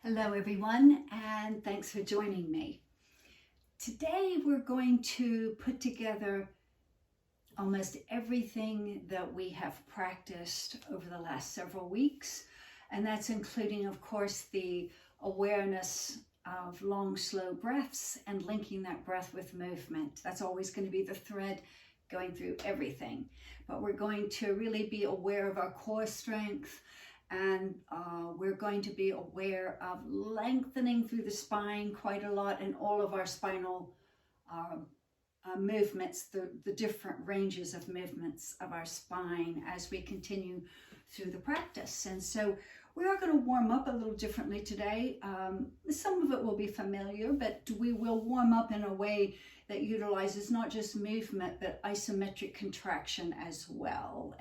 Hello everyone, and thanks for joining me. Today we're going to put together almost everything that we have practiced over the last several weeks, and that's including, of course, the awareness of long, slow breaths and linking that breath with movement. That's always going to be the thread going through everything, but we're going to really be aware of our core strength, and we're going to be aware of lengthening through the spine quite a lot in all of our spinal movements, the different ranges of movements of our spine as we continue through the practice. And so we are going to warm up a little differently today. Some of it will be familiar, but we will warm up in a way that utilizes not just movement, but isometric contraction as well.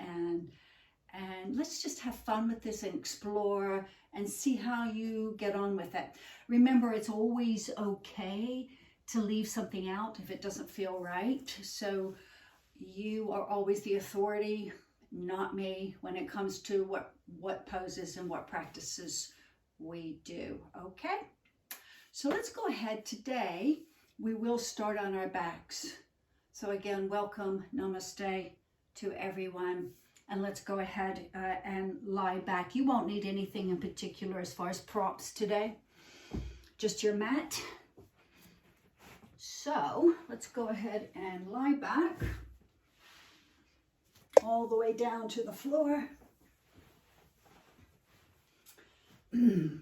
And let's just have fun with this and explore and see how you get on with it. Remember, it's always okay to leave something out if it doesn't feel right. So you are always the authority, not me, when it comes to what poses and what practices we do. Okay? So let's go ahead. Today, we will start on our backs. So again, welcome, namaste to everyone. And let's go ahead and lie back. You won't need anything in particular as far as props today, just your mat. So let's go ahead and lie back all the way down to the floor. And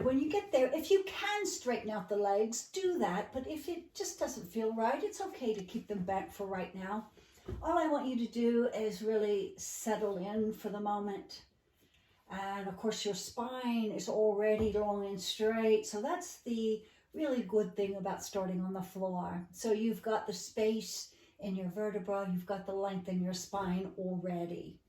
when you get there, if you can straighten out the legs, do that. But if it just doesn't feel right, it's okay to keep them back for right now. All I want you to do is really settle in for the moment. And of course your spine is already long and straight. So that's the really good thing about starting on the floor. So you've got the space in your vertebra, you've got the length in your spine already.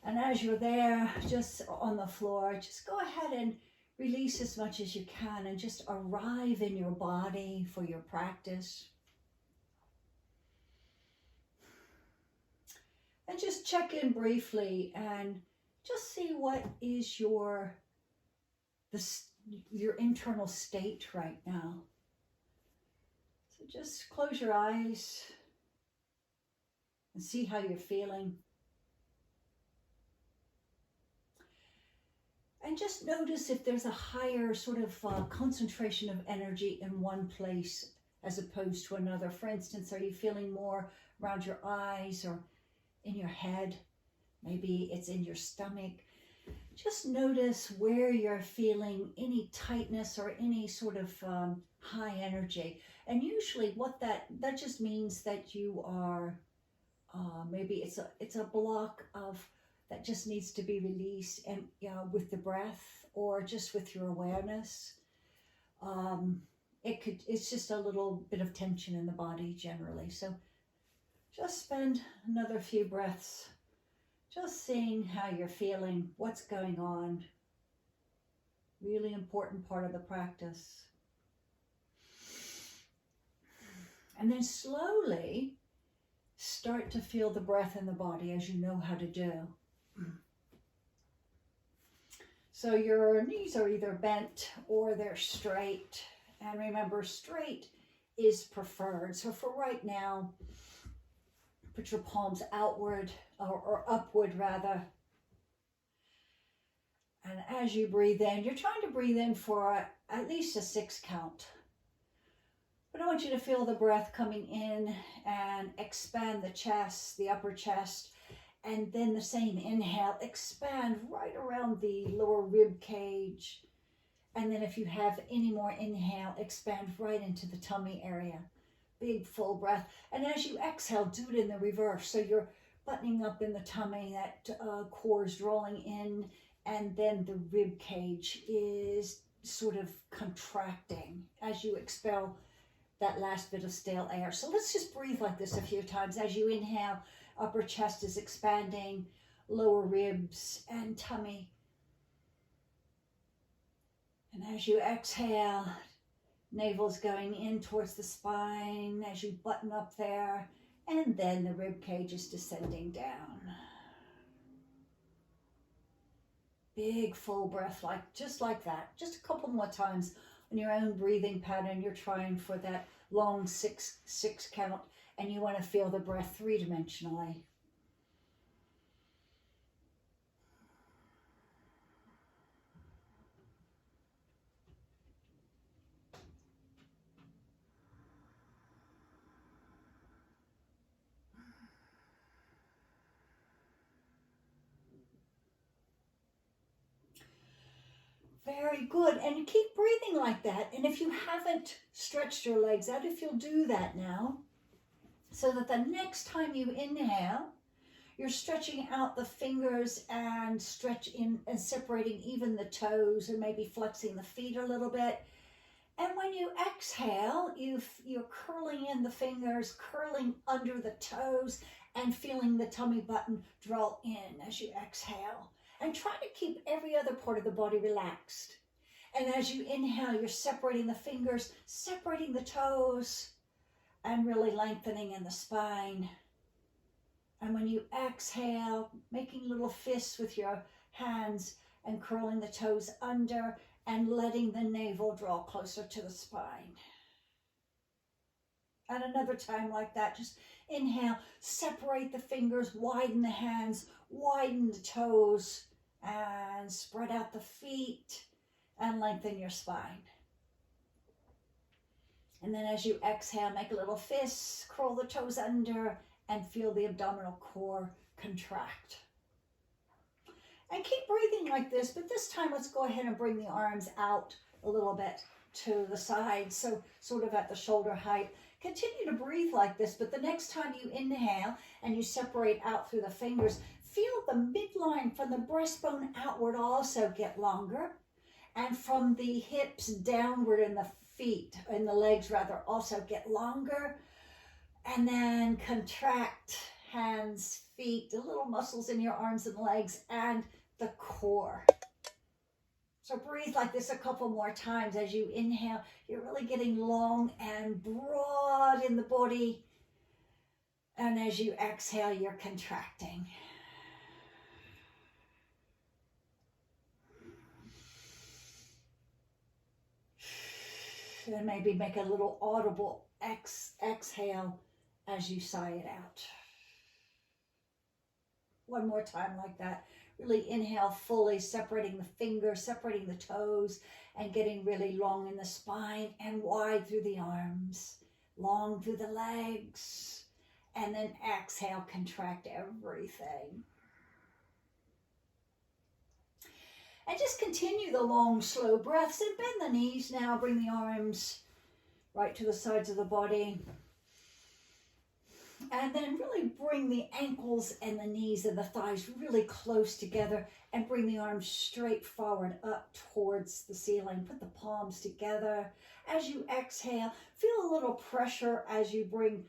And as you're there, just on the floor, just go ahead and release as much as you can and just arrive in your body for your practice. And just check in briefly and just see what is your internal state right now. So just close your eyes and see how you're feeling. And just notice if there's a higher sort of concentration of energy in one place as opposed to another. For instance, are you feeling more around your eyes or in your head? Maybe it's in your stomach. Just notice where you're feeling any tightness or any sort of high energy. And usually what that just means that you are, maybe it's a block of that just needs to be released, and with the breath or just with your awareness. It's just a little bit of tension in the body generally. So just spend another few breaths, just seeing how you're feeling, what's going on. Really important part of the practice. And then slowly start to feel the breath in the body as you know how to do. So your knees are either bent or they're straight. And remember, straight is preferred. So for right now, put your palms outward or upward rather. And as you breathe in, you're trying to breathe in for at least a 6 count. But I want you to feel the breath coming in and expand the chest, the upper chest. And then the same inhale, expand right around the lower rib cage. And then if you have any more inhale, expand right into the tummy area. Big full breath. And as you exhale, do it in the reverse. So you're buttoning up in the tummy, that core is rolling in, and then the rib cage is sort of contracting as you expel that last bit of stale air. So let's just breathe like this a few times. As you inhale, upper chest is expanding, lower ribs and tummy. And as you exhale, navel's going in towards the spine as you button up there, and then the rib cage is descending down. Big full breath, just like that. Just a couple more times on your own breathing pattern. You're trying for that long six count, and you want to feel the breath three-dimensionally. Very good. And keep breathing like that. And if you haven't stretched your legs out, if you'll do that now, so that the next time you inhale, you're stretching out the fingers and stretching and separating even the toes and maybe flexing the feet a little bit. And when you exhale, you're curling in the fingers, curling under the toes, and feeling the tummy button draw in as you exhale. And try to keep every other part of the body relaxed. And as you inhale, you're separating the fingers, separating the toes, and really lengthening in the spine. And when you exhale, making little fists with your hands and curling the toes under and letting the navel draw closer to the spine. And another time like that, just inhale, separate the fingers, widen the hands, widen the toes, and spread out the feet and lengthen your spine. And then as you exhale, make a little fist, curl the toes under, and feel the abdominal core contract. And keep breathing like this, but this time let's go ahead and bring the arms out a little bit to the side, so sort of at the shoulder height. Continue to breathe like this, but the next time you inhale and you separate out through the fingers, feel the midline from the breastbone outward also get longer, and from the hips downward in the feet, in the legs rather, also get longer. And then contract hands, feet, the little muscles in your arms and legs, and the core. So breathe like this a couple more times. As you inhale, you're really getting long and broad in the body. And as you exhale, you're contracting. And maybe make a little audible exhale as you sigh it out. One more time like that. Really inhale fully, separating the fingers, separating the toes, and getting really long in the spine and wide through the arms, long through the legs. And then exhale, contract everything. And just continue the long, slow breaths and bend the knees now. Bring the arms right to the sides of the body. And then really bring the ankles and the knees and the thighs really close together and bring the arms straight forward up towards the ceiling. Put the palms together. As you exhale, feel a little pressure as you bring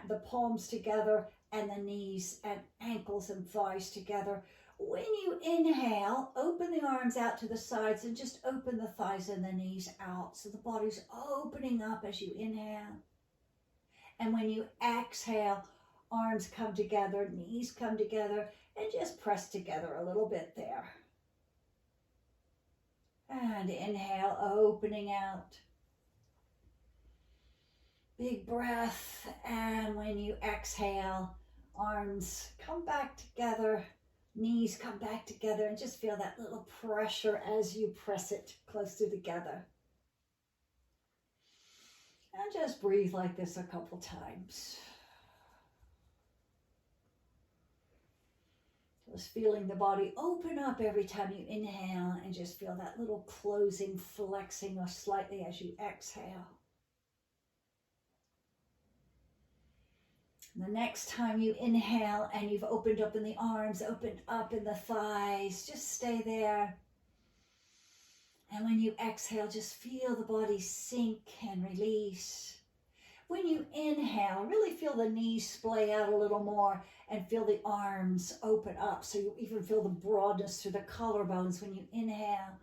the palms together and the knees and ankles and thighs together. When you inhale, open the arms out to the sides and just open the thighs and the knees out. So the body's opening up as you inhale. And when you exhale, arms come together, knees come together, and just press together a little bit there. And inhale, opening out. Big breath. And when you exhale, arms come back together, knees come back together, and just feel that little pressure as you press it closer together. And just breathe like this a couple times. Just feeling the body open up every time you inhale, and just feel that little closing, flexing or slightly as you exhale. And the next time you inhale and you've opened up in the arms, opened up in the thighs, just stay there. And when you exhale, just feel the body sink and release. When you inhale, really feel the knees splay out a little more and feel the arms open up. So you even feel the broadness through the collarbones when you inhale.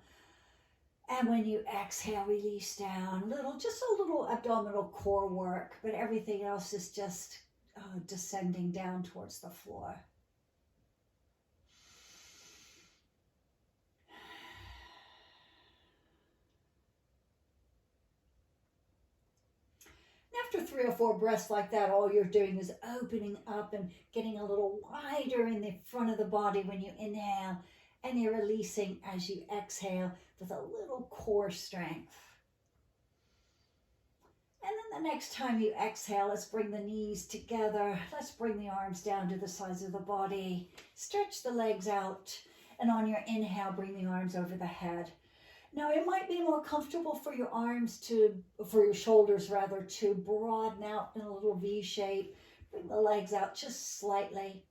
And when you exhale, release down. Just a little abdominal core work, but everything else is just descending down towards the floor. after 3 or 4 breaths like that, all you're doing is opening up and getting a little wider in the front of the body when you inhale, and you're releasing as you exhale with a little core strength. And then the next time you exhale, let's bring the knees together. Let's bring the arms down to the sides of the body. Stretch the legs out. And on your inhale, bring the arms over the head. Now, it might be more comfortable for your shoulders rather, to broaden out in a little V shape. Bring the legs out just slightly.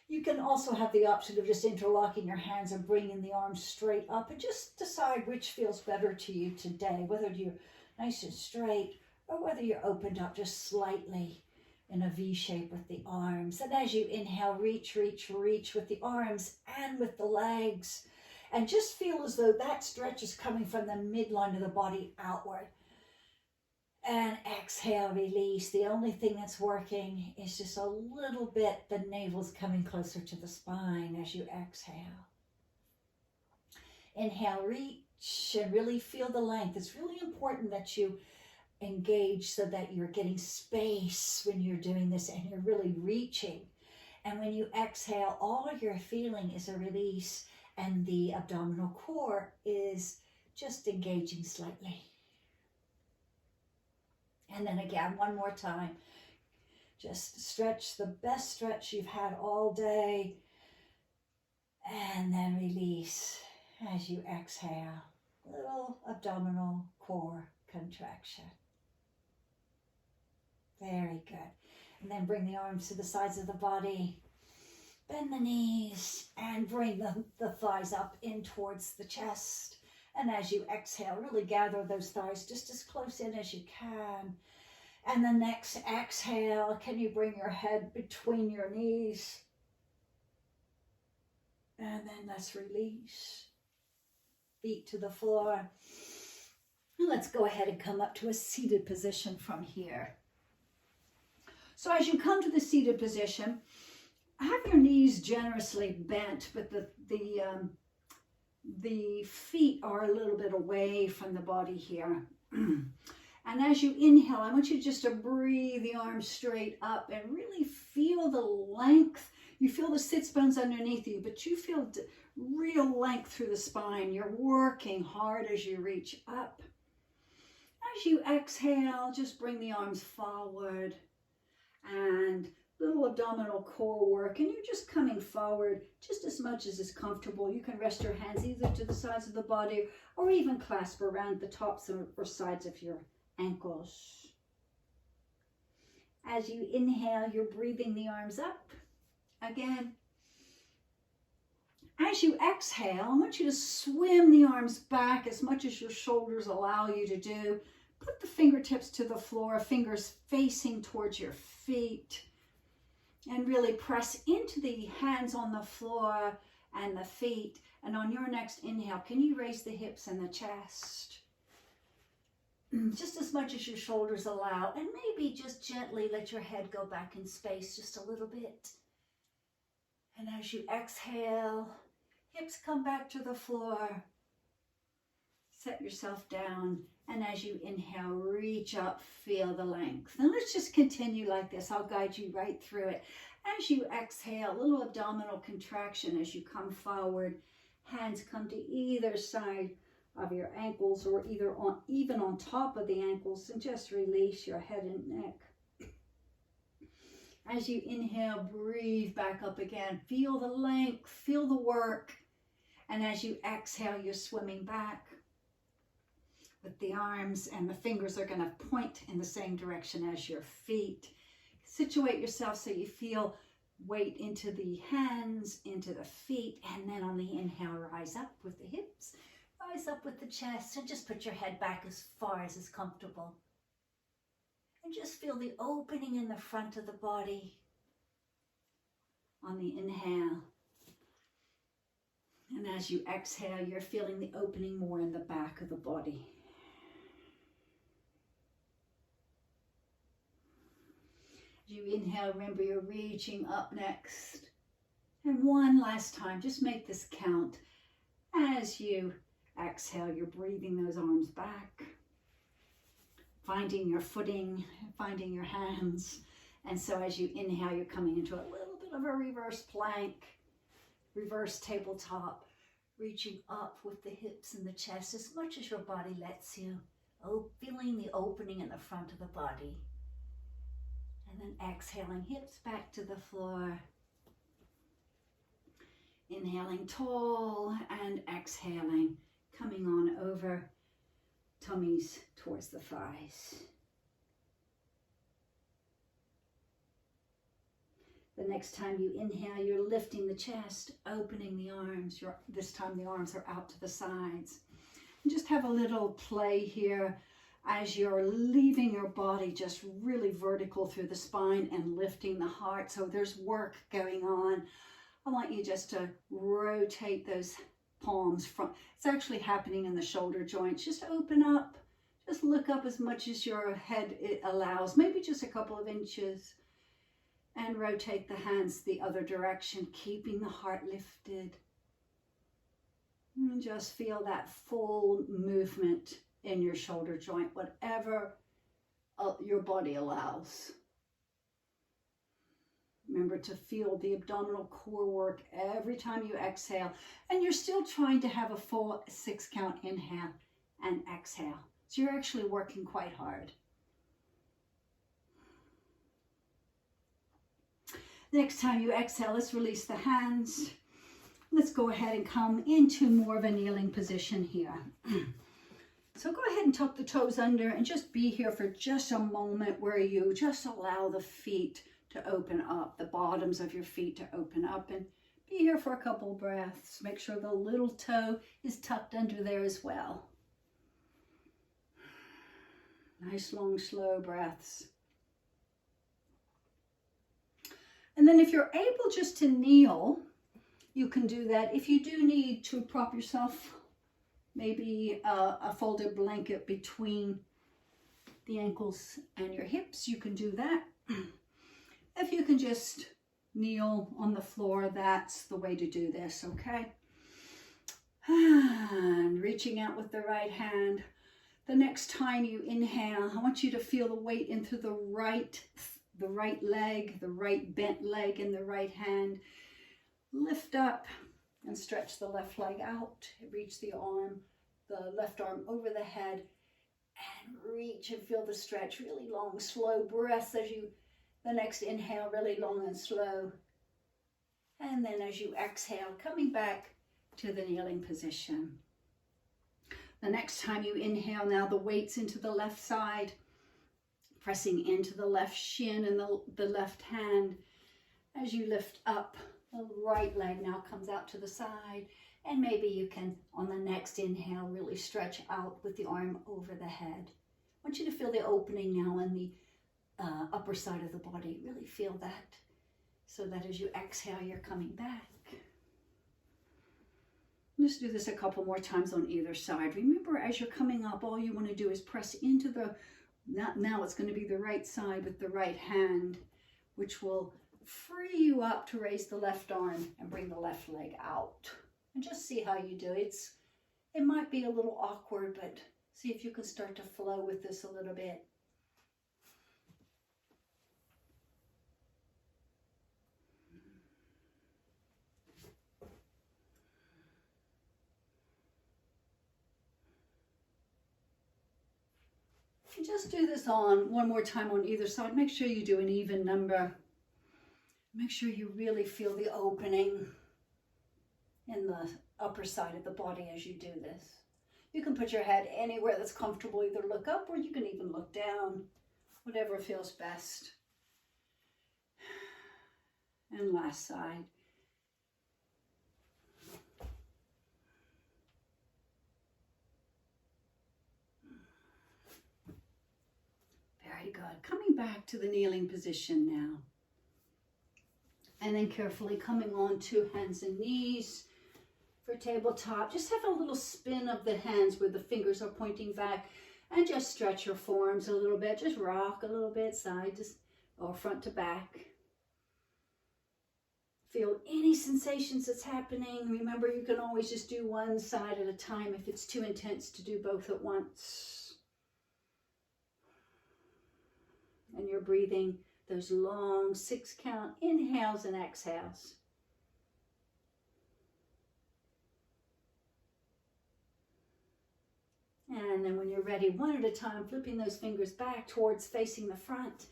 You can also have the option of just interlocking your hands and bringing the arms straight up, and just decide which feels better to you today, whether you're nice and straight or whether you're opened up just slightly in a V shape with the arms. And as you inhale, reach, reach, reach with the arms and with the legs. And just feel as though that stretch is coming from the midline of the body outward. And exhale, release. The only thing that's working is just a little bit, the navel's coming closer to the spine as you exhale. Inhale, reach, and really feel the length. It's really important that you engage so that you're getting space when you're doing this and you're really reaching. And when you exhale, all you're feeling is a release, and the abdominal core is just engaging slightly. And then again, one more time, just stretch the best stretch you've had all day, and then release as you exhale. Little abdominal core contraction. Very good. And then bring the arms to the sides of the body. Bend the knees and bring the thighs up in towards the chest. And as you exhale, really gather those thighs just as close in as you can. And the next exhale, can you bring your head between your knees? And then let's release. Feet to the floor. And let's go ahead and come up to a seated position from here. So as you come to the seated position, have your knees generously bent, but the feet are a little bit away from the body here. And as you inhale, I want you just to breathe the arms straight up and really feel the length. You feel the sits bones underneath you, but you feel real length through the spine. You're working hard as you reach up. As you exhale, just bring the arms forward and little abdominal core work, and you're just coming forward just as much as is comfortable. You can rest your hands either to the sides of the body or even clasp around the tops or sides of your ankles. As you inhale, you're breathing the arms up again. As you exhale, I want you to swim the arms back as much as your shoulders allow you to do. Put the fingertips to the floor, fingers facing towards your feet. And really press into the hands on the floor and the feet. And on your next inhale, can you raise the hips and the chest? Just as much as your shoulders allow. And maybe just gently let your head go back in space just a little bit. And as you exhale, hips come back to the floor. Set yourself down. And as you inhale, reach up, feel the length. And let's just continue like this. I'll guide you right through it. As you exhale, a little abdominal contraction as you come forward. Hands come to either side of your ankles or even on top of the ankles, and just release your head and neck. As you inhale, breathe back up again. Feel the length, feel the work. And as you exhale, you're swimming back. With the arms and the fingers are going to point in the same direction as your feet. Situate yourself so you feel weight into the hands, into the feet, and then on the inhale, rise up with the hips, rise up with the chest, and just put your head back as far as is comfortable. And just feel the opening in the front of the body on the inhale. And as you exhale, you're feeling the opening more in the back of the body. As you inhale, remember you're reaching up next. And one last time, just make this count. As you exhale, you're breathing those arms back. finding your footing, finding your hands. And so as you inhale, you're coming into a little bit of a reverse plank, reverse tabletop, reaching up with the hips and the chest as much as your body lets you. Oh, feeling the opening in the front of the body. And then exhaling, hips back to the floor. Inhaling tall and exhaling, coming on over, tummies towards the thighs. The next time you inhale, you're lifting the chest, opening the arms. This time the arms are out to the sides. And just have a little play here as you're leaving your body just really vertical through the spine and lifting the heart. So there's work going on. I want you just to rotate those palms from, it's actually happening in the shoulder joints. Just open up, just look up as much as your head allows, maybe just a couple of inches. And rotate the hands the other direction, keeping the heart lifted. And just feel that full movement in your shoulder joint, whatever your body allows. Remember to feel the abdominal core work every time you exhale. And you're still trying to have a full 6 count inhale and exhale. So you're actually working quite hard. Next time you exhale, let's release the hands. Let's go ahead and come into more of a kneeling position here. So go ahead and tuck the toes under and just be here for just a moment where you just allow the feet to open up, the bottoms of your feet to open up, and be here for a couple breaths. Make sure the little toe is tucked under there as well. Nice, long, slow breaths. And then if you're able just to kneel, you can do that. If you do need to prop yourself, maybe a folded blanket between the ankles and your hips, you can do that. If you can just kneel on the floor, that's the way to do this, okay? And reaching out with the right hand. The next time you inhale, I want you to feel the weight into the right leg, the right bent leg in the right hand. Lift up and stretch the left leg out. Reach the left arm over the head and reach and feel the stretch. Really long, slow breaths as you, the next inhale, really long and slow. And then as you exhale, coming back to the kneeling position. The next time you inhale, now the weight's into the left side. Pressing into the left shin and the left hand. As you lift up, the right leg now comes out to the side. And maybe you can, on the next inhale, really stretch out with the arm over the head. I want you to feel the opening now in the upper side of the body. Really feel that. So that as you exhale, you're coming back. Just do this a couple more times on either side. Remember, as you're coming up, all you want to do is press into the now it's going to be the right side with the right hand, which will free you up to raise the left arm and bring the left leg out. And just see how you do. It might be a little awkward, but see if you can start to flow with this a little bit. Just do this on one more time on either side. Make sure you do an even number. Make sure you really feel the opening in the upper side of the body as you do this. You can put your head anywhere that's comfortable. Either look up or you can even look down. Whatever feels best. And last side. Very good. Coming back to the kneeling position now. And then carefully coming on to hands and knees for tabletop. Just have a little spin of the hands where the fingers are pointing back. And just stretch your forearms a little bit. Just rock a little bit side to, or front to back. Feel any sensations that's happening. Remember, you can always just do one side at a time if it's too intense to do both at once. And you're breathing those long 6-count inhales and exhales. And then when you're ready, one at a time, flipping those fingers back towards facing the front,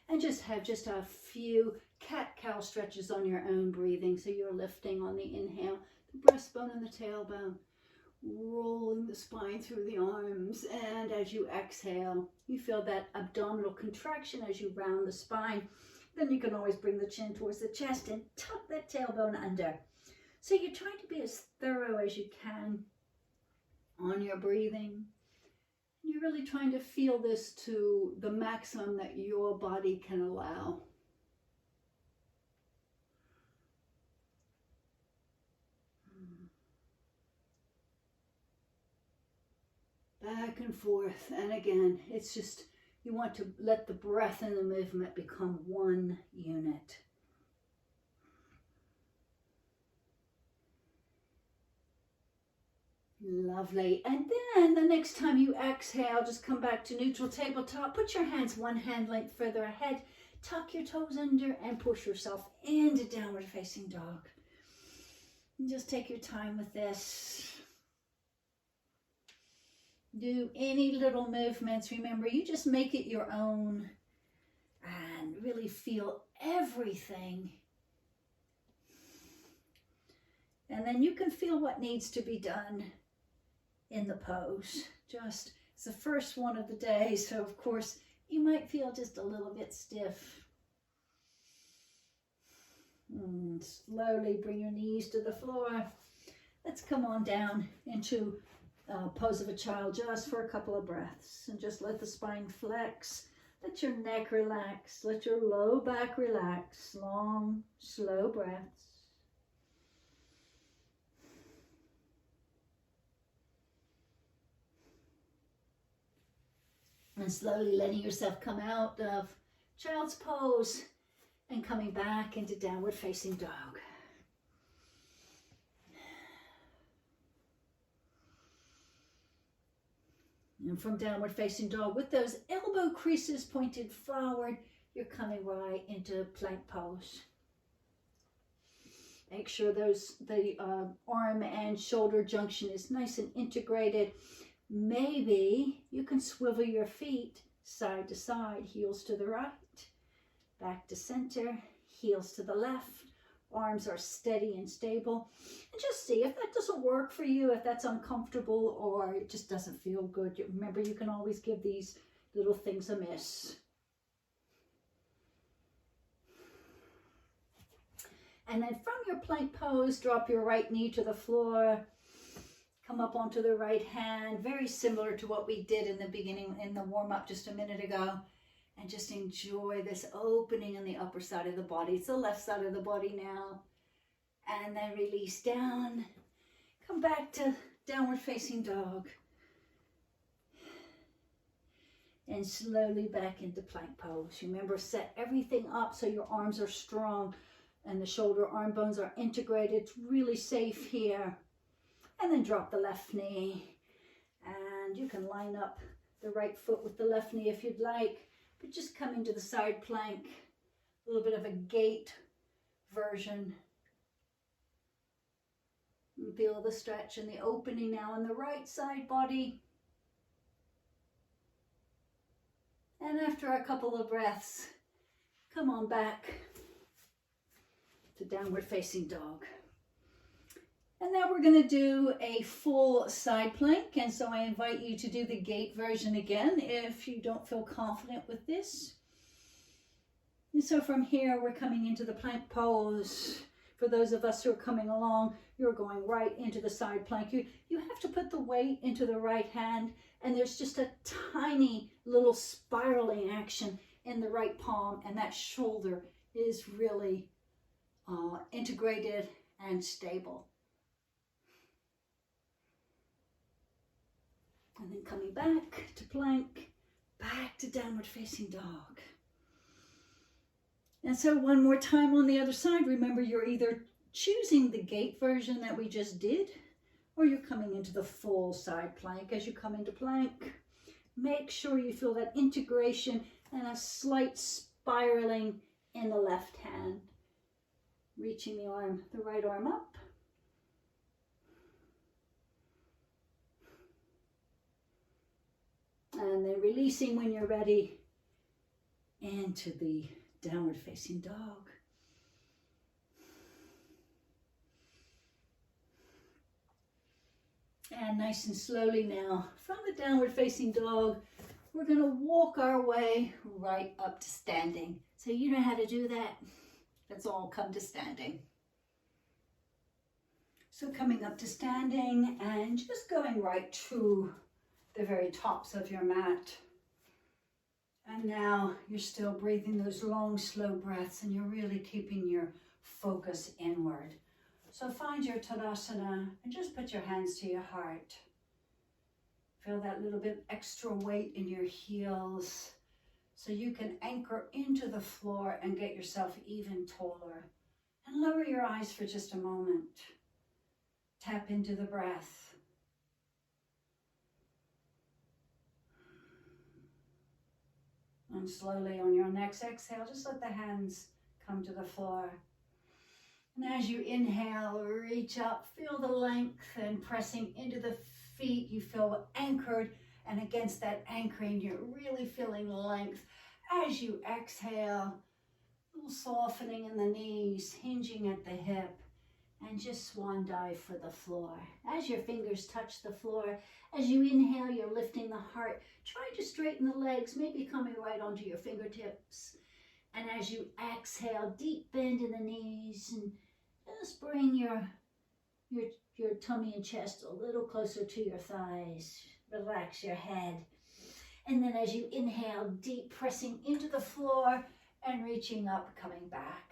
and just have just a few cat-cow stretches on your own breathing. So you're lifting on the inhale, the breastbone and the tailbone, rolling the spine through the arms. And as you exhale, you feel that abdominal contraction as you round the spine. Then you can always bring the chin towards the chest and tuck that tailbone under. So you're trying to be as thorough as you can on your breathing. You're really trying to feel this to the maximum that your body can allow. Back and forth. And again, it's just, you want to let the breath and the movement become one unit. Lovely. And then the next time you exhale, just come back to neutral tabletop. Put your hands one hand length further ahead. Tuck your toes under and push yourself into downward facing dog. And just take your time with this. Do any little movements. Remember, you just make it your own and really feel everything. And then you can feel what needs to be done in the pose. Just, it's the first one of the day, so of course you might feel just a little bit stiff. And slowly bring your knees to the floor. Let's come on down into pose of a child just for a couple of breaths, and just let the spine flex. Let your neck relax. Let your low back relax. Long, slow breaths. And slowly letting yourself come out of child's pose and coming back into downward facing dog. And from downward facing dog, with those elbow creases pointed forward, you're coming right into plank pose. Make sure the arm and shoulder junction is nice and integrated. Maybe you can swivel your feet side to side, heels to the right, back to center, heels to the left. Arms are steady and stable. And just see if that doesn't work for you, if that's uncomfortable or it just doesn't feel good. Remember, you can always give these little things a miss. And then from your plank pose, drop your right knee to the floor. Come up onto the right hand, very similar to what we did in the beginning, in the warm-up just a minute ago. And just enjoy this opening on the upper side of the body. It's the left side of the body now. And then release down. Come back to downward facing dog. And slowly back into plank pose. Remember, set everything up so your arms are strong and the shoulder arm bones are integrated. It's really safe here. And then drop the left knee. And you can line up the right foot with the left knee if you'd like. But just come into the side plank, a little bit of a gate version. And feel the stretch and the opening now in the right side body. And after a couple of breaths, come on back to downward facing dog. And now we're going to do a full side plank. And so I invite you to do the gate version again if you don't feel confident with this. And so from here, we're coming into the plank pose. For those of us who are coming along, you're going right into the side plank. You have to put the weight into the right hand, and there's just a tiny little spiraling action in the right palm, and that shoulder is really integrated and stable. And then coming back to plank, back to downward facing dog. And so one more time on the other side, remember you're either choosing the gate version that we just did, or you're coming into the full side plank. As you come into plank, make sure you feel that integration and a slight spiraling in the left hand. Reaching the right arm up. And then releasing when you're ready into the downward facing dog. And nice and slowly now, from the downward facing dog, we're going to walk our way right up to standing. So you know how to do that. Let's all come to standing. So coming up to standing and just going right to the very tops of your mat. And now you're still breathing those long, slow breaths, and you're really keeping your focus inward. So find your Tadasana and just put your hands to your heart. Feel that little bit extra weight in your heels so you can anchor into the floor and get yourself even taller. And lower your eyes for just a moment. Tap into the breath. And slowly on your next exhale, just let the hands come to the floor. And as you inhale, reach up, feel the length and pressing into the feet. You feel anchored, and against that anchoring, you're really feeling length. As you exhale, a little softening in the knees, hinging at the hip, and just swan dive for the floor. As your fingers touch the floor, as you inhale, you're lifting the heart. Try to straighten the legs, maybe coming right onto your fingertips. And as you exhale, deep bend in the knees, and just bring your tummy and chest a little closer to your thighs. Relax your head. And then as you inhale, deep pressing into the floor and reaching up, coming back.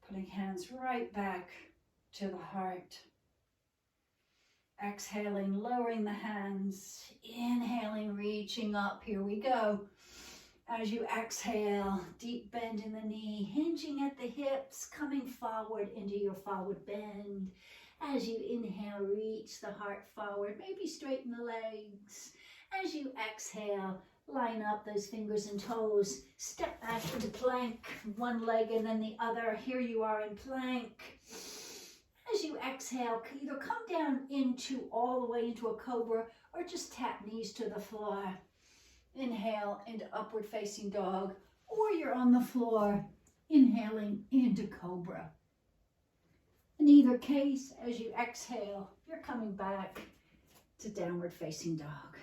Putting hands right back to the heart. Exhaling, lowering the hands. Inhaling, reaching up. Here we go. As you exhale, deep bend in the knee, hinging at the hips, coming forward into your forward bend. As you inhale, reach the heart forward, maybe straighten the legs. As you exhale, line up those fingers and toes, step back into plank, one leg and then the other. Here you are in plank. As you exhale, either come down into all the way into a cobra or just tap knees to the floor. Inhale into upward facing dog, or you're on the floor, inhaling into cobra. In either case, as you exhale, you're coming back to downward facing dog.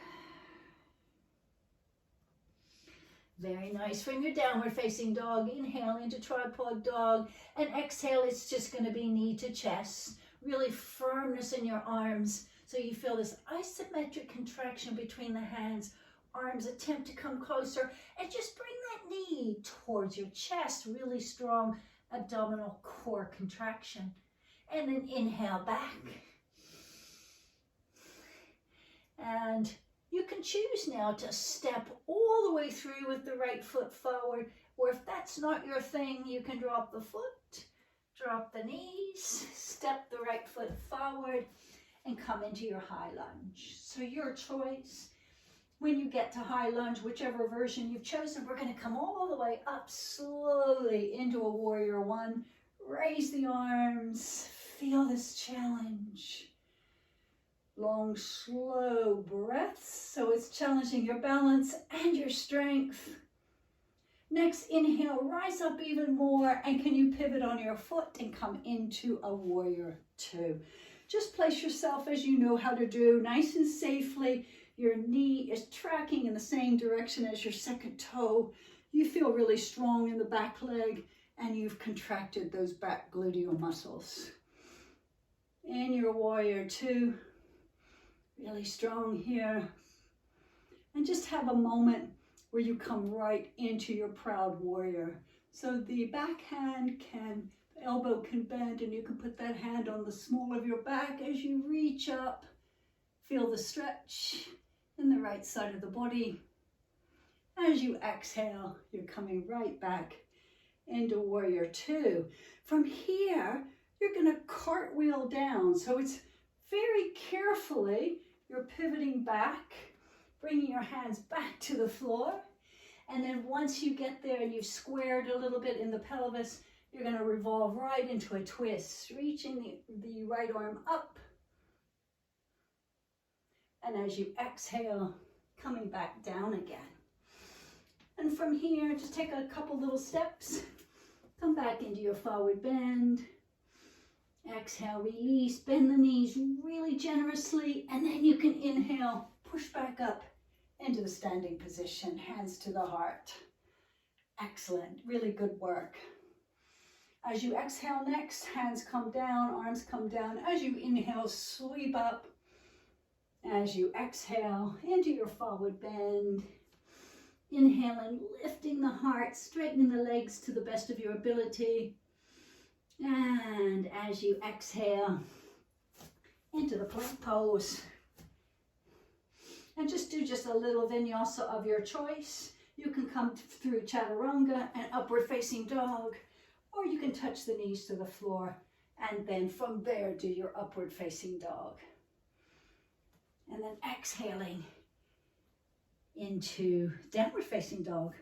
Very nice. From your downward facing dog, inhale into tripod dog, and exhale, it's just going to be knee to chest. Really firmness in your arms, so you feel this isometric contraction between the hands. Arms attempt to come closer, and just bring that knee towards your chest. Really strong abdominal core contraction. And then inhale back. And you can choose now to step all the way through with the right foot forward, or if that's not your thing, you can drop the foot, drop the knees, step the right foot forward, and come into your high lunge. So your choice. When you get to high lunge, whichever version you've chosen, we're going to come all the way up slowly into a warrior one. Raise the arms. Feel this challenge. Long, slow breaths. So it's challenging your balance and your strength. Next, inhale, rise up even more. And can you pivot on your foot and come into a warrior two? Just place yourself as you know how to do, nice and safely. Your knee is tracking in the same direction as your second toe. You feel really strong in the back leg, and you've contracted those back gluteal muscles. In your warrior two, really strong here. And just have a moment where you come right into your proud warrior. So the back hand the elbow can bend, and you can put that hand on the small of your back as you reach up. Feel the stretch in the right side of the body. As you exhale, you're coming right back into warrior two. From here, you're going to cartwheel down. So it's very carefully, you're pivoting back, bringing your hands back to the floor. And then once you get there and you've squared a little bit in the pelvis, you're going to revolve right into a twist, reaching the right arm up. And as you exhale, coming back down again. And from here, just take a couple little steps. Come back into your forward bend. Exhale, release, bend the knees really generously, and then you can inhale, push back up into the standing position, hands to the heart. Excellent, really good work. As you exhale next, hands come down, arms come down. As you inhale, sweep up. As you exhale, into your forward bend. Inhaling, lifting the heart, straightening the legs to the best of your ability. And as you exhale, into the plank pose. And just do just a little vinyasa of your choice. You can come through chaturanga and upward facing dog, or you can touch the knees to the floor, and then from there do your upward facing dog. And then exhaling into downward facing dog.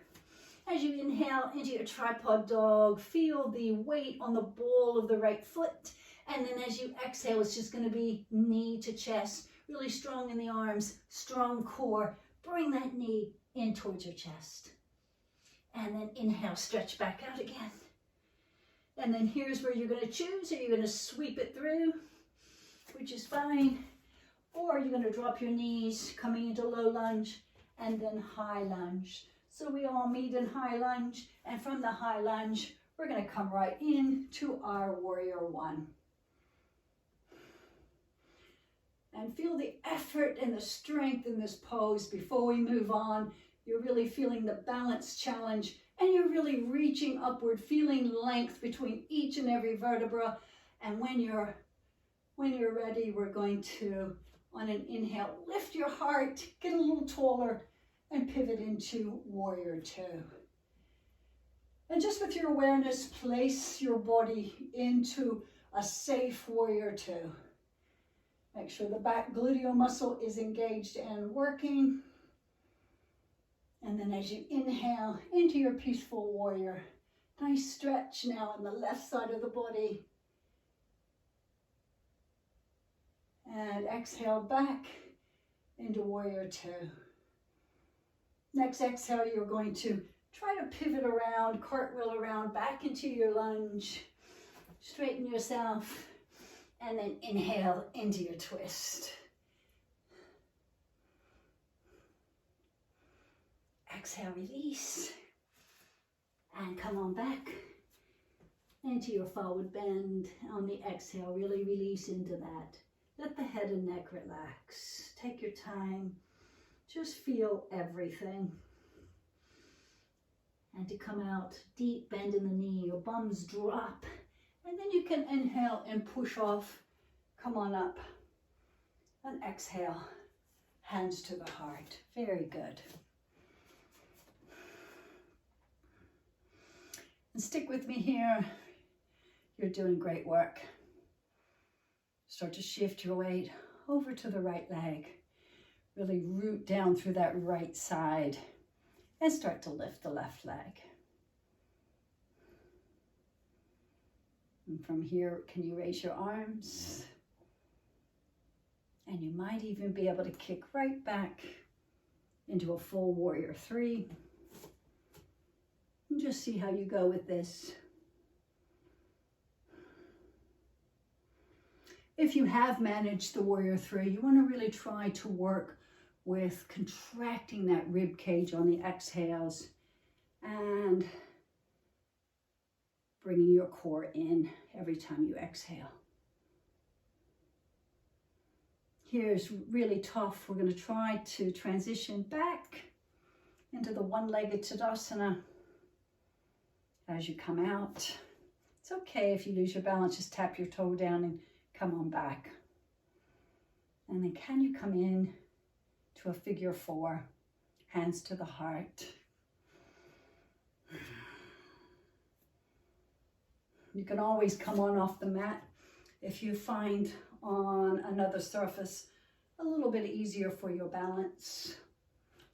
As you inhale into your tripod dog, feel the weight on the ball of the right foot. And then as you exhale, it's just going to be knee to chest, really strong in the arms, strong core. Bring that knee in towards your chest. And then inhale, stretch back out again. And then here's where you're going to choose. Are you going to sweep it through, which is fine, or you're going to drop your knees, coming into low lunge, and then high lunge. So we all meet in high lunge, and from the high lunge, we're going to come right into our warrior one. And feel the effort and the strength in this pose before we move on. You're really feeling the balance challenge, and you're really reaching upward, feeling length between each and every vertebra. And when you're ready, we're going to, on an inhale, lift your heart, get a little taller, and pivot into warrior two. And just with your awareness, place your body into a safe warrior two. Make sure the back gluteal muscle is engaged and working. And then as you inhale into your peaceful warrior, nice stretch now on the left side of the body. And exhale back into warrior two. Next exhale, you're going to try to pivot around, cartwheel around, back into your lunge. Straighten yourself, and then inhale into your twist. Exhale, release, and come on back into your forward bend. On the exhale, really release into that. Let the head and neck relax. Take your time. Just feel everything. And to come out, deep bend in the knee, your bums drop. And then you can inhale and push off. Come on up. And exhale, hands to the heart. Very good. And stick with me here. You're doing great work. Start to shift your weight over to the right leg. Really root down through that right side and start to lift the left leg. And from here, can you raise your arms? And you might even be able to kick right back into a full warrior three. And just see how you go with this. If you have managed the warrior three, you want to really try to work with contracting that rib cage on the exhales and bringing your core in every time you exhale. Here's really tough. We're going to try to transition back into the one-legged Tadasana as you come out. It's okay if you lose your balance, just tap your toe down and come on back. And then can you come in to a figure four, hands to the heart. You can always come on off the mat if you find on another surface a little bit easier for your balance.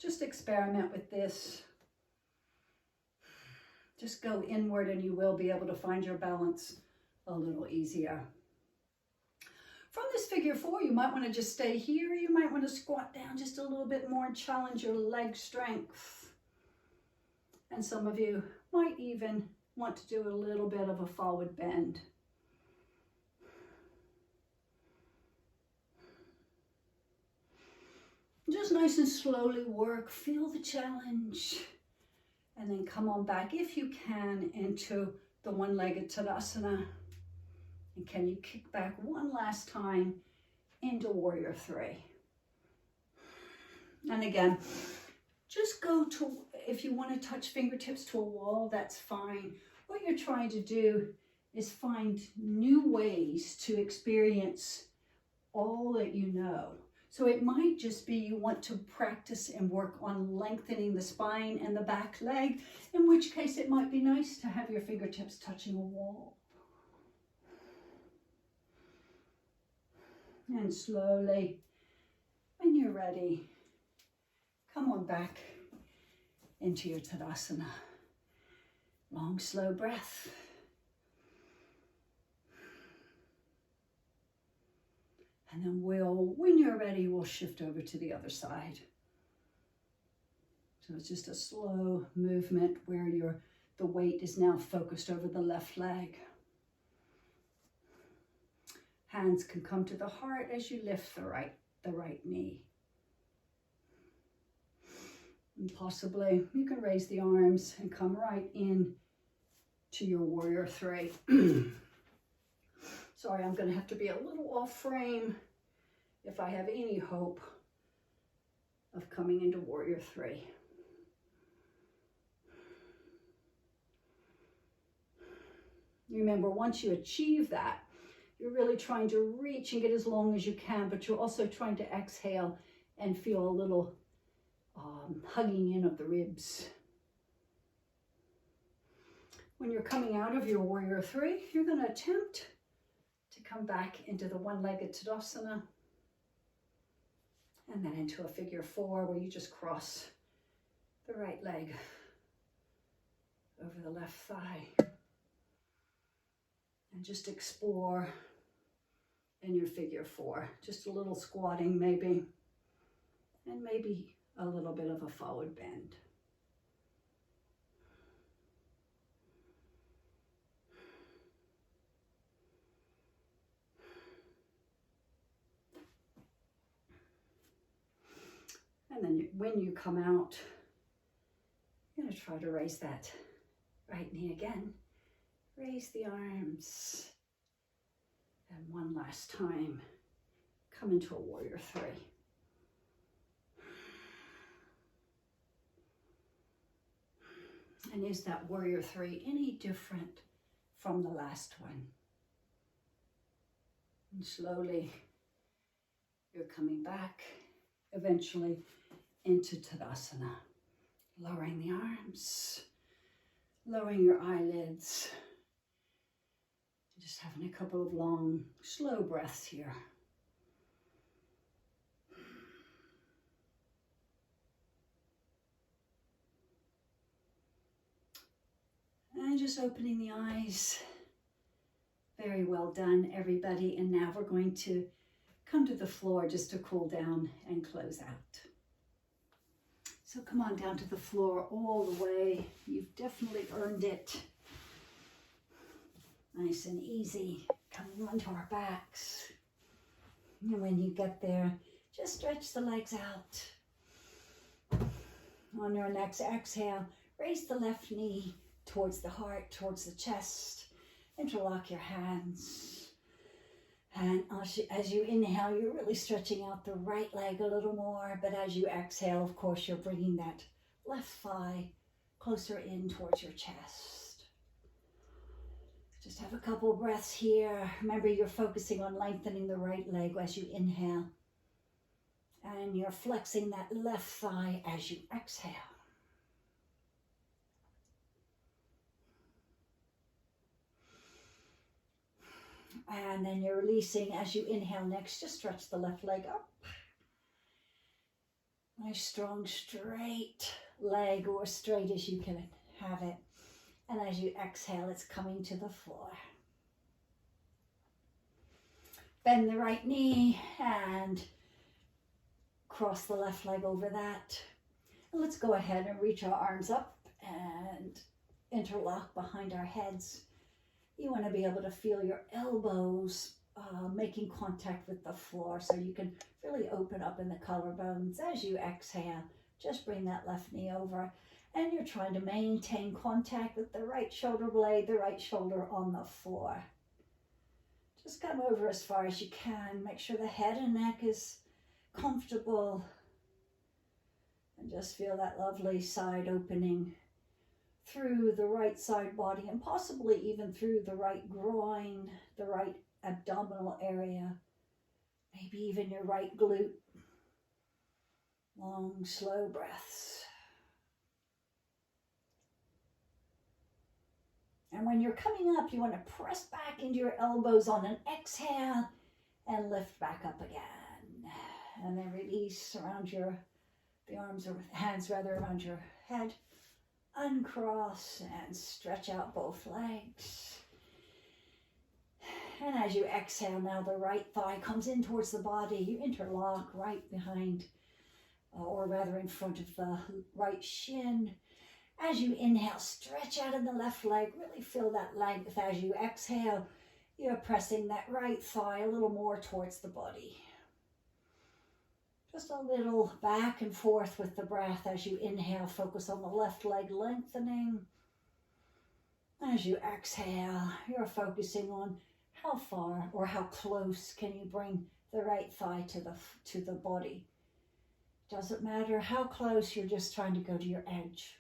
Just experiment with this. Just go inward and you will be able to find your balance a little easier. From this figure 4, you might want to just stay here. You might want to squat down just a little bit more and challenge your leg strength. And some of you might even want to do a little bit of a forward bend. Just nice and slowly work, feel the challenge, and then come on back if you can into the one-legged Tadasana. And can you kick back one last time into Warrior 3? And again, just go to, if you want to touch fingertips to a wall, that's fine. What you're trying to do is find new ways to experience all that you know. So it might just be you want to practice and work on lengthening the spine and the back leg, in which case it might be nice to have your fingertips touching a wall. And slowly, when you're ready, come on back into your Tadasana. Long, slow breath. And then when you're ready, we'll shift over to the other side. So it's just a slow movement where the weight is now focused over the left leg. Hands can come to the heart as you lift the right knee. And possibly you can raise the arms and come right in to your Warrior 3. Sorry, I'm going to have to be a little off frame if I have any hope of coming into Warrior 3. Remember, once you achieve that, you're really trying to reach and get as long as you can, but you're also trying to exhale and feel a little hugging in of the ribs. When you're coming out of your Warrior 3, you're going to attempt to come back into the one-legged Tadasana and then into a figure 4 where you just cross the right leg over the left thigh and just explore in your figure 4. Just a little squatting maybe, and maybe a little bit of a forward bend. And then when you come out, you're going to try to raise that right knee again. Raise the arms. And one last time, come into a Warrior 3. And is that Warrior 3 any different from the last one? And slowly, you're coming back, eventually into Tadasana. Lowering the arms, lowering your eyelids. Just having a couple of long, slow breaths here. And just opening the eyes. Very well done, everybody. And now we're going to come to the floor just to cool down and close out. So come on down to the floor all the way. You've definitely earned it. Nice and easy. Coming onto our backs. And when you get there, just stretch the legs out. On your next exhale, raise the left knee towards the heart, towards the chest. Interlock your hands. And as you inhale, you're really stretching out the right leg a little more. But as you exhale, of course, you're bringing that left thigh closer in towards your chest. Just have a couple breaths here. Remember, you're focusing on lengthening the right leg as you inhale. And you're flexing that left thigh as you exhale. And then you're releasing as you inhale next. Just stretch the left leg up. Nice, strong, straight leg, or as straight as you can have it. And as you exhale, it's coming to the floor. Bend the right knee and cross the left leg over that. And let's go ahead and reach our arms up and interlock behind our heads. You want to be able to feel your elbows making contact with the floor, so you can really open up in the collarbones. As you exhale, just bring that left knee over, and you're trying to maintain contact with the right shoulder blade, the right shoulder on the floor. Just come over as far as you can. Make sure the head and neck is comfortable, and just feel that lovely side opening through the right side body, and possibly even through the right groin, the right abdominal area, maybe even your right glute. Long, slow breaths. And when you're coming up, you want to press back into your elbows on an exhale and lift back up again. And then release around the arms or hands rather around your head. Uncross and stretch out both legs. And as you exhale, now the right thigh comes in towards the body. You interlock right behind, or rather in front of the right shin. As you inhale, stretch out in the left leg. Really feel that length. As you exhale, you're pressing that right thigh a little more towards the body. Just a little back and forth with the breath. As you inhale, focus on the left leg lengthening. As you exhale, you're focusing on how far or how close can you bring the right thigh to the body. Doesn't matter how close, you're just trying to go to your edge.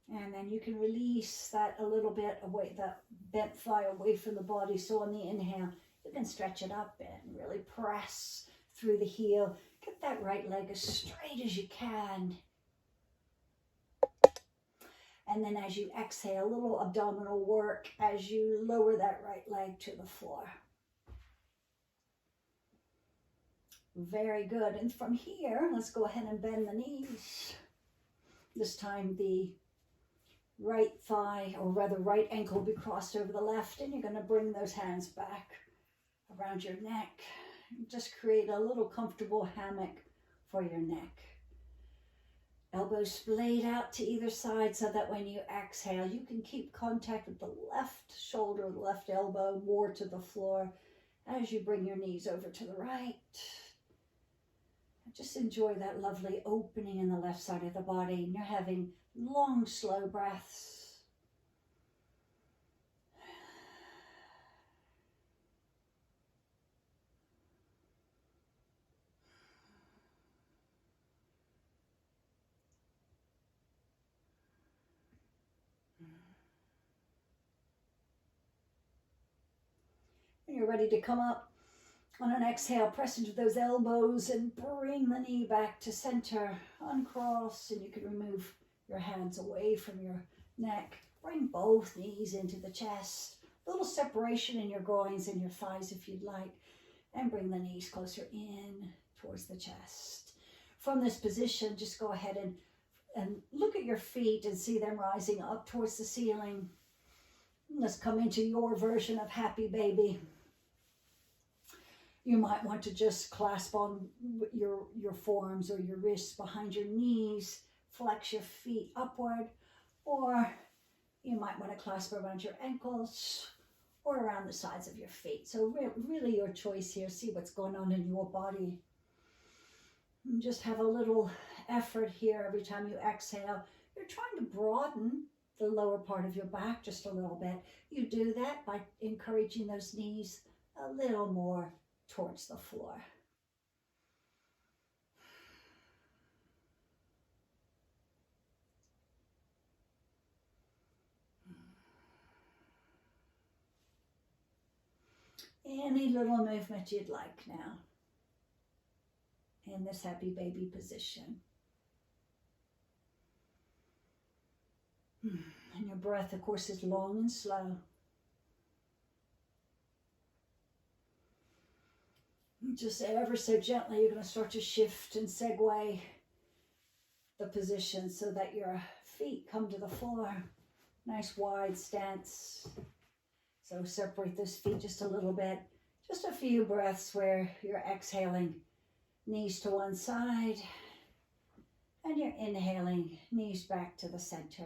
And then you can release that a little bit away, that bent thigh away from the body. So on the inhale, you can stretch it up and really press through the heel. Get that right leg as straight as you can. And then as you exhale, a little abdominal work as you lower that right leg to the floor. Very good. And from here, let's go ahead and bend the knees. This time the right thigh, or rather right ankle, will be crossed over the left, and you're going to bring those hands back around your neck. Just create a little comfortable hammock for your neck. Elbows splayed out to either side so that when you exhale, you can keep contact with the left shoulder, the left elbow more to the floor as you bring your knees over to the right. Just enjoy that lovely opening in the left side of the body. And you're having long, slow breaths. When you're ready to come up on an exhale, press into those elbows and bring the knee back to center. Uncross, and you can remove your hands away from your neck. Bring both knees into the chest. A little separation in your groins and your thighs if you'd like. And bring the knees closer in towards the chest. From this position, just go ahead and look at your feet and see them rising up towards the ceiling. Let's come into your version of happy baby. You might want to just clasp on your forearms or your wrists behind your knees, flex your feet upward, or you might want to clasp around your ankles or around the sides of your feet. So really your choice here. See what's going on in your body. And just have a little effort here every time you exhale. You're trying to broaden the lower part of your back just a little bit. You do that by encouraging those knees a little more towards the floor. Any little movement you'd like now in this happy baby position. And your breath, of course, is long and slow. Just ever so gently, you're going to start to shift and segue the position so that your feet come to the floor. Nice wide stance. So separate those feet just a little bit. Just a few breaths where you're exhaling, knees to one side, and you're inhaling, knees back to the center.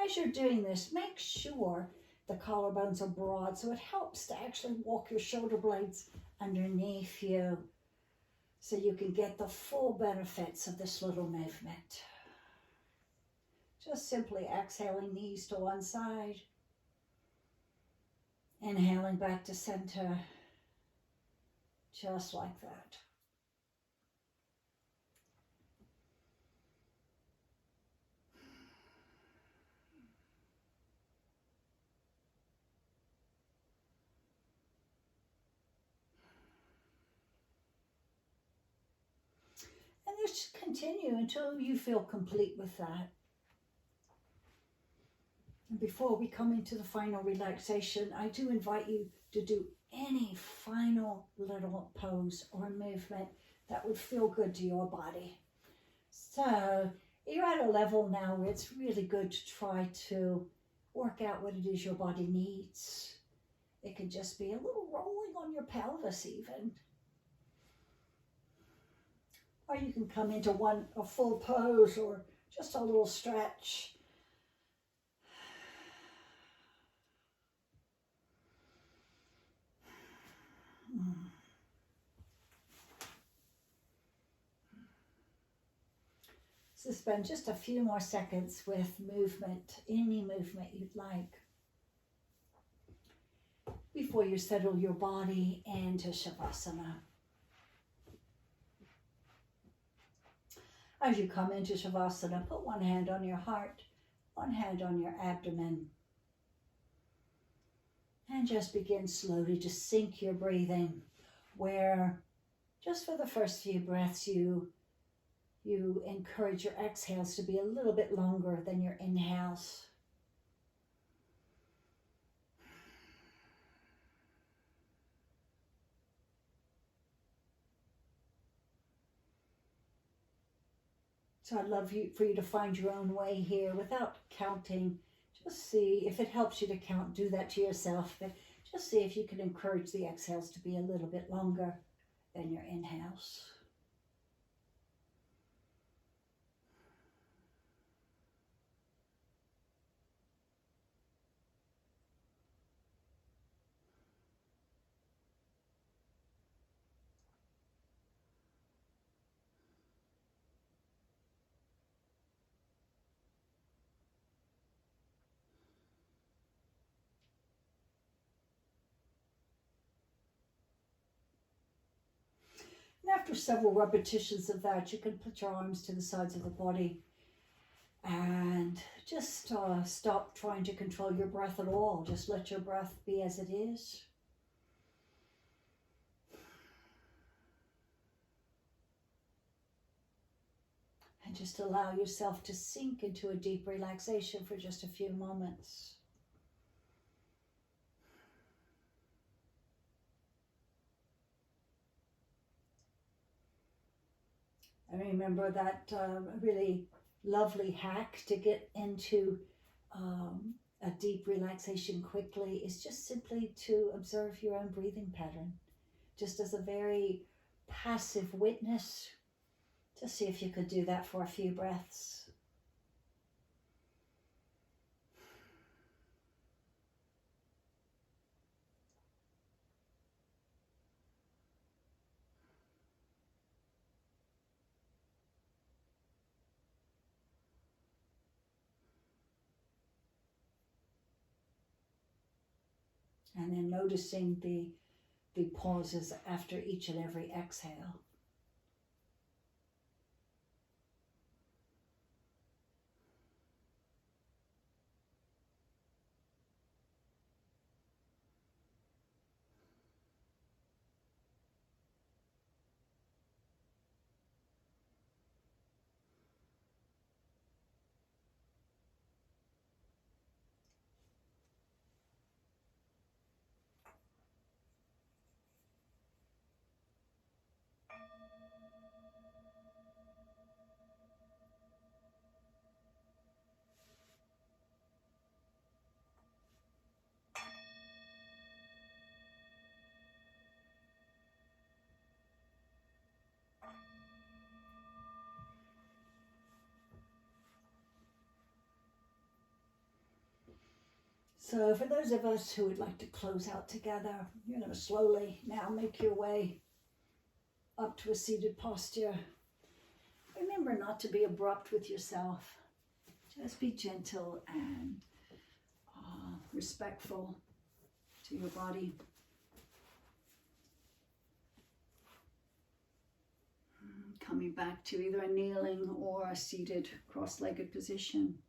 As you're doing this, make sure the collarbones are broad, so it helps to actually walk your shoulder blades underneath you so you can get the full benefits of this little movement. Just simply exhaling, knees to one side, inhaling back to center, just like that. And just continue until you feel complete with that. And before we come into the final relaxation, I do invite you to do any final little pose or movement that would feel good to your body. So you're at a level now where it's really good to try to work out what it is your body needs. It could just be a little rolling on your pelvis even. Or you can come into a full pose or just a little stretch. So spend just a few more seconds with movement, any movement you'd like, before you settle your body into Shavasana. As you come into Shavasana, put one hand on your heart, one hand on your abdomen, and just begin slowly to sink your breathing, where just for the first few breaths you encourage your exhales to be a little bit longer than your inhales. So I'd love for you to find your own way here without counting. Just see if it helps you to count, do that to yourself, but just see if you can encourage the exhales to be a little bit longer than your inhales. And after several repetitions of that, you can put your arms to the sides of the body and just stop trying to control your breath at all. Just let your breath be as it is. And just allow yourself to sink into a deep relaxation for just a few moments. And remember that really lovely hack to get into a deep relaxation quickly is just simply to observe your own breathing pattern, just as a very passive witness. Just see if you could do that for a few breaths. And then noticing the pauses after each and every exhale. So for those of us who would like to close out together, you're going to slowly now make your way up to a seated posture. Remember not to be abrupt with yourself. Just be gentle and respectful to your body. Coming back to either a kneeling or a seated cross-legged position,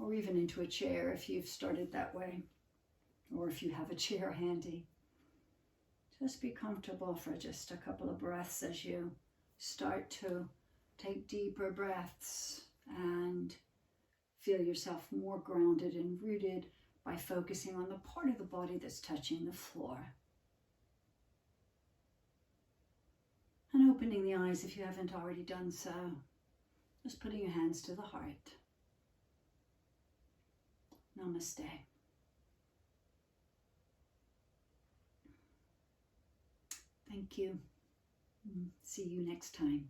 or even into a chair if you've started that way, or if you have a chair handy. Just be comfortable for just a couple of breaths as you start to take deeper breaths and feel yourself more grounded and rooted by focusing on the part of the body that's touching the floor. And opening the eyes if you haven't already done so. Just putting your hands to the heart. Namaste. Thank you. See you next time.